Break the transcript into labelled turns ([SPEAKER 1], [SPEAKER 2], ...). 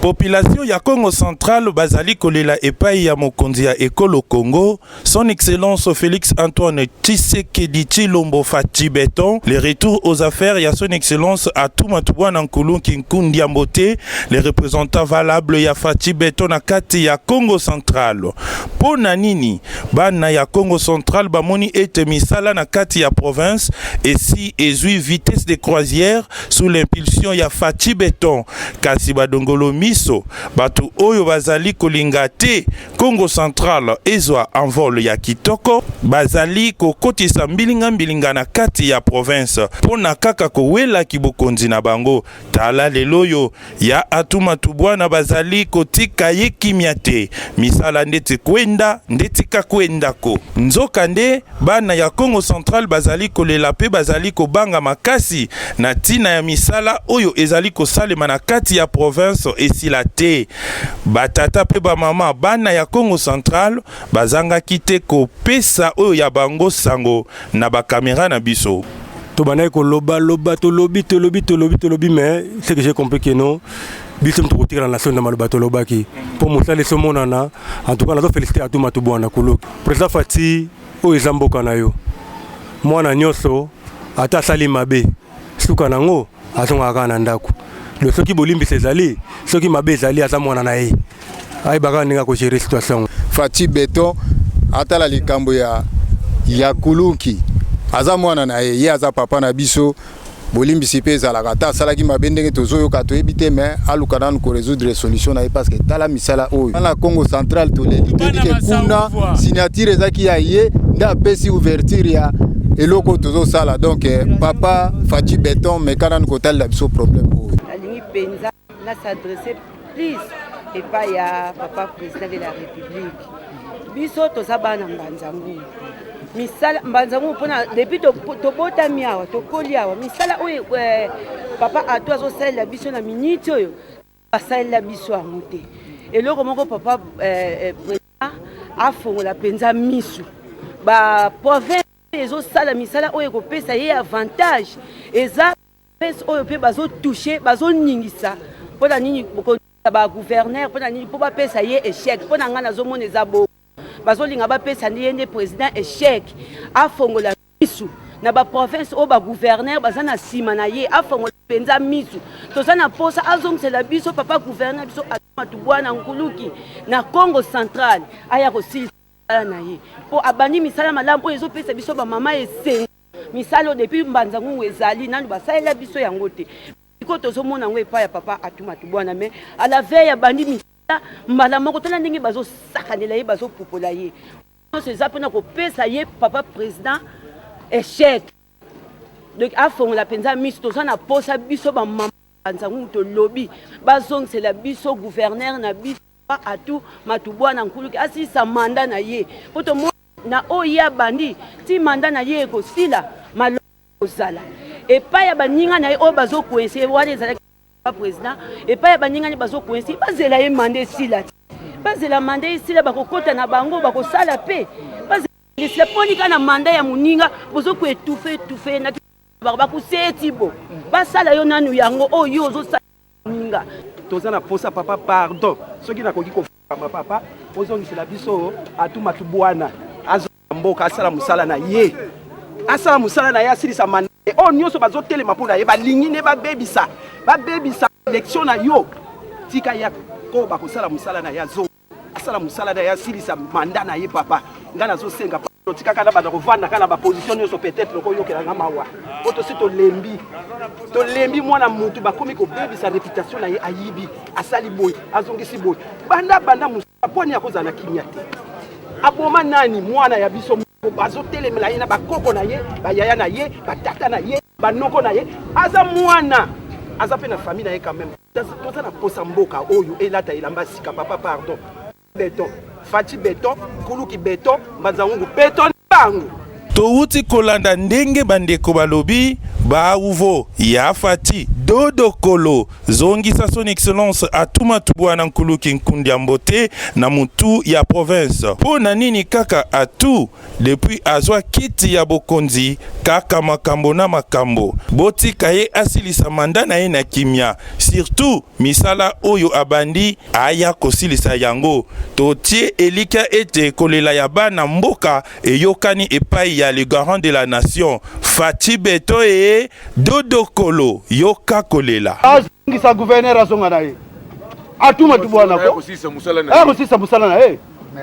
[SPEAKER 1] Population ya Congo central bazali kolela epai ya mokonzi ya ekolo Congo, son excellence Félix Antoine Tshisekedi Tshilombo Faci Beton, les retours aux affaires ya son excellence Atuma Tubwana Nkulu Kinkundi Mbote, les représentants valables ya Faci Beton na kati ya Congo central. Pona nini bana ya Congo central bamoni ete misala na kati ya province et si ezui vitesse de croisière sous l'impulsion ya Faci Beton kasi badongolo miso batu oyo bazali kolinga te Congo central ezwa en vol ya kitoko bazali kokotisa mbilinga na kati ya province pona kaka kowela kibokonzi na bango tala leloyo ya Atuma Tubwana bazali kotika ye kimia te misala ndeti kwenda ndetika kwendako nzoka nde bana ya Congo central bazali kolela pe bazali kobanga makasi na tina ya misala oyo ezali kosalema na kati ya province esila te batata pe ba mama bana ya Congo central bazanga kite ko pesa oyo ya bango sango na ba caméra na biso
[SPEAKER 2] to bana ko loba to lobi mais c'est que j'ai compris que non biso mtu kutira na nation na maloba to loba ki pour montrer les monana en tout cas la féliciter Atuma Tubwana Nkulu président Faci o ezamboka na yo mwana nyoso ata sali mabe suka nango azonga kana ndako le soki bolimbi sezali soki mabe ezali aza mwana na ye ay baka ninga ko gérer situation
[SPEAKER 3] Faci Beton atala likambo ya Kuluki aza mwana na ye aza papa na biso bolimbi sipe ezalaka ta asalaki mabe ndenge tozoyoka toyebi te mais aluka nanu ko résoudre solution na ye parce que tala misala oyo na Congo central toleli tebike kuna signature ezaki ya ye nde apesi ouverture ya eloko tozosala donc papa Faci Beton mais kana nanu kotalela biso problème oyo
[SPEAKER 4] alingi penza na s'adresser plus et pas ya papa président de la République biso tozabana mbanzangu misala mbanzangu pona depuis tobota miawa tokoli awa misala oyo papa ato azosalela biso na minute oyo asalela biso yango te eloko moko papa président afongola penza misu ba province ezosala misala oyo kopesa ye avantage eza pesa oyo pe bazo toucher bazo ningisa pona nini ba gouverneur pona nini po ba pesa ye échec pona ngana zo mona eza bo bazolinga bapesa ndiye président échec afongola misu na ba province o ba gouverneur baza na sima na ye afongola penza misu toza na posa azongela biso papa gouverneur biso Atuma Tubwana Nkulu na Congo central aya kosilisa na ye po abandi misala malamu oyo ezopesa biso ba mama esenga misalo depuis mbanzangu ezali nanu basalela biso yango te ko tozomona ngo epa ya papa Atuma Tubwana mais à la veille abandi misala mbala moko tala ndenge bazosakanela ye bazopopola ye c'est apena ko pesa ye papa président échec donc afongola penza miso toza na posa biso ba mama mbanzangu to lobby bazongela biso gouverneur na biso Atuma Tubwana Nkulu asisa manda na ye poto na oya bandi ti manda na ye ko sila malo ozala et pas ya baninga na ye o bazo coincer wana ezala pa président et pas ya baninga ni bazo coincer bazela ye manda sila bazela manda sila bakokota na bango bakosala pe bazela sila ponika na manda ya muninga bozo ko étouffer na bakuseti bo basala yo nanu yango oyo ozosala ninga
[SPEAKER 5] tozana posa papa pardon soki nakoki kofama papa ozongisela biso Atuma Tubwana azomboka asala musala na ye asilisa manda o nyonso bazotelema mpona ye balingi ne babebisa élection na yo tika ya ko bakosala musala na ye asala musala na ye asilisa manda na ye papa nga nazosenga tika kana bana kovanda kana ba position nyonso peut-être ko yokelanga mawa oto si tolembi mwana mutu bakomi kobebisa réputation na ye ayibi asali boy azongisi boy banda musala poni ya kozana kimia te aboma nani mwana ya biso bazotelemela ye na bakoko na ye bayaya na ye batata na ye banoko na ye aza mwana aza pe na famille na ye quand même toza na posa mboka oyo elata elamba sika papa pardon Beton Faci Beton Kuluki Beton Mbanzangu Beton bango
[SPEAKER 1] touti kolanda ndenge bandeko balobi bauvo ya fati dodo kolo zongisa son excellence atuma tubwana nkuluki nkundi ya mbote na mutu ya province po na nini kaka atu depuis azwa kiti ya bokonzi kaka makambo na makambo botika ye asilisa manda na ye na kimia surtout misala oyo abandi aya kosilisa yango totie elika ete kolela ya bana mboka eyokani epai ya le garant de la nation Fati Beto e dodo kolo yoka kolela
[SPEAKER 5] ngisa gouverneur azonga na ye atuma tubwana ko
[SPEAKER 6] kusisa musala na